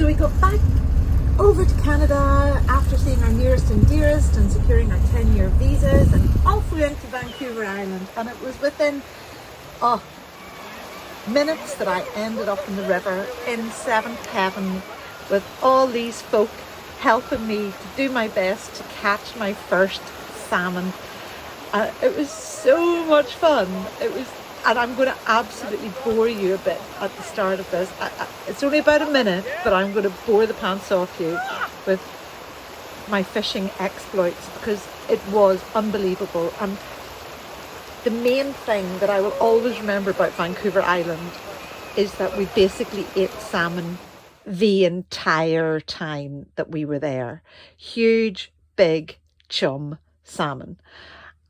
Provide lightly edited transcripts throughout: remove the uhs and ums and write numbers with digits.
So we got back over to Canada after seeing our nearest and dearest and securing our 10-year visas, and off we went to Vancouver Island. And it was within minutes that I ended up in the river in seventh heaven with all these folk helping me to do my best to catch my first salmon. It was so much fun. And I'm going to absolutely bore you a bit at the start of this. It's only about a minute, but I'm going to bore the pants off you with my fishing exploits because it was unbelievable. And the main thing that I will always remember about Vancouver Island is that we basically ate salmon the entire time that we were there. Huge, big chum salmon.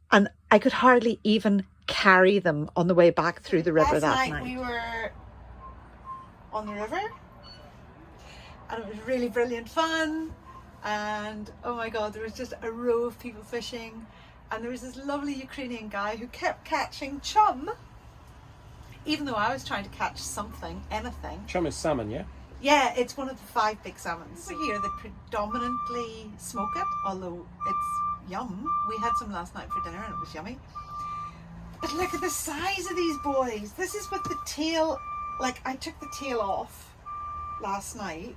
And I could hardly even carry them on the way back through the river that night. We were on the river and it was really brilliant fun, and oh my god, there was just a row of people fishing, and there was this lovely Ukrainian guy who kept catching chum even though I was trying to catch something, anything. Chum is salmon, yeah? Yeah, it's one of the 5 big salmons. Here they predominantly smoke it, although it's yum. We had some last night for dinner and it was yummy. But look at the size of these boys. This is with the tail, like I took the tail off last night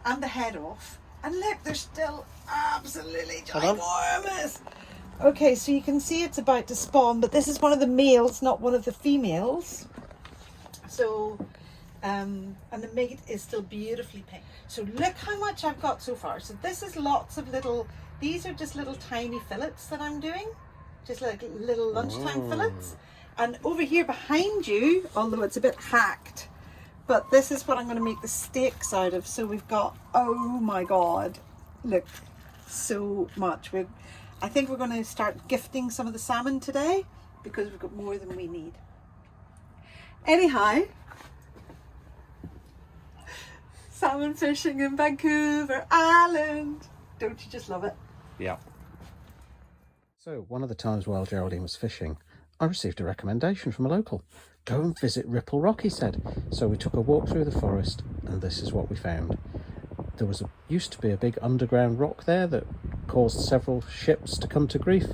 and the head off. And look, they're still absolutely ginormous. Okay, so you can see it's about to spawn, but this is one of the males, not one of the females. So, and the mate is still beautifully pink. So look how much I've got so far. So this is lots of little, these are just little tiny fillets that I'm doing. Just like little lunchtime fillets. And over here behind you, although it's a bit hacked, but this is what I'm going to make the steaks out of. So we've got, oh my god, look, so much. I think we're going to start gifting some of the salmon today because we've got more than we need. Anyhow, salmon fishing in Vancouver Island. Don't you just love it? Yeah. So one of the times while Geraldine was fishing, I received a recommendation from a local. Go and visit Ripple Rock, he said. So we took a walk through the forest and this is what we found. There used to be a big underground rock there that caused several ships to come to grief.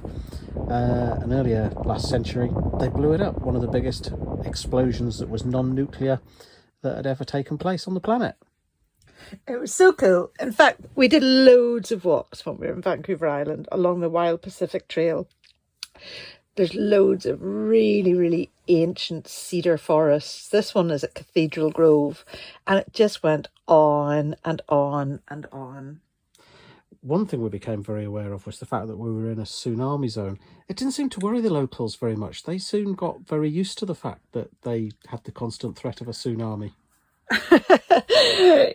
And earlier last century, they blew it up. One of the biggest explosions that was non-nuclear that had ever taken place on the planet. It was so cool. In fact, we did loads of walks when we were in Vancouver Island along the Wild Pacific Trail. There's loads of really, really ancient cedar forests. This one is at Cathedral Grove, and it just went on and on and on. One thing we became very aware of was the fact that we were in a tsunami zone. It didn't seem to worry the locals very much. They soon got very used to the fact that they had the constant threat of a tsunami.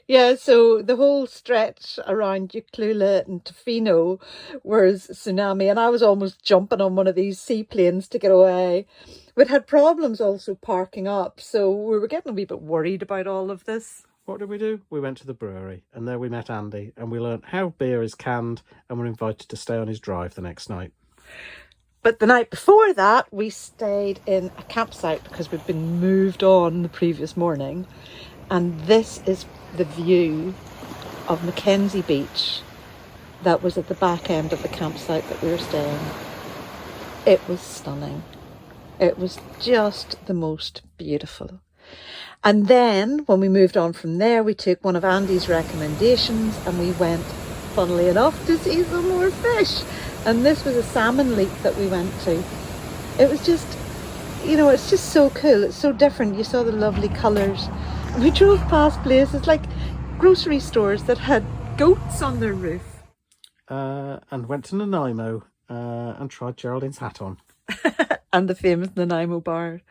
Yeah, so the whole stretch around Ucluelet and Tofino was tsunami, and I was almost jumping on one of these seaplanes to get away. We'd had problems also parking up, so we were getting a wee bit worried about all of this. What did we do? We went to the brewery, and there we met Andy, and we learnt how beer is canned, and were invited to stay on his drive the next night. But the night before that, we stayed in a campsite because we'd been moved on the previous morning. And this is the view of Mackenzie Beach that was at the back end of the campsite that we were staying. It was stunning. It was just the most beautiful. And then when we moved on from there, we took one of Andy's recommendations and we went, funnily enough, to see some more fish. And this was a salmon leap that we went to. It was just, you know, it's just so cool. It's so different. You saw the lovely colours. We drove past places like grocery stores that had goats on their roof. And went to Nanaimo and tried Geraldine's hat on. And the famous Nanaimo bar.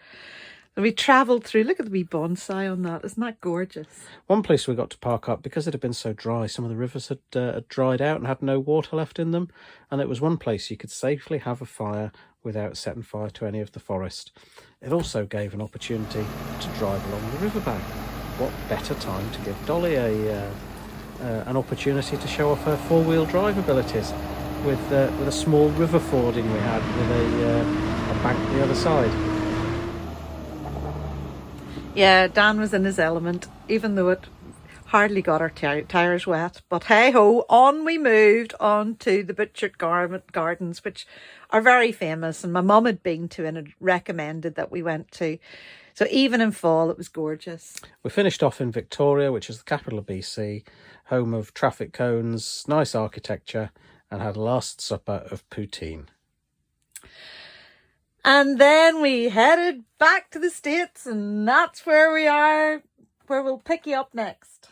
And we travelled through, look at the wee bonsai on that. Isn't that gorgeous? One place we got to park up, because it had been so dry, some of the rivers had dried out and had no water left in them. And it was one place you could safely have a fire without setting fire to any of the forest. It also gave an opportunity to drive along the riverbank. What better time to give Dolly an opportunity to show off her four-wheel drive abilities with a small river fording we had with a bank on the other side. Yeah, Dan was in his element, even though it Hardly got our tyres wet, but hey ho, on we moved on to the Butchered Gardens, which are very famous, and my mum had been to and had recommended that we went to. So even in fall, it was gorgeous. We finished off in Victoria, which is the capital of BC, home of traffic cones, nice architecture, and had a last supper of poutine. And then we headed back to the States, and that's where we are, where we'll pick you up next.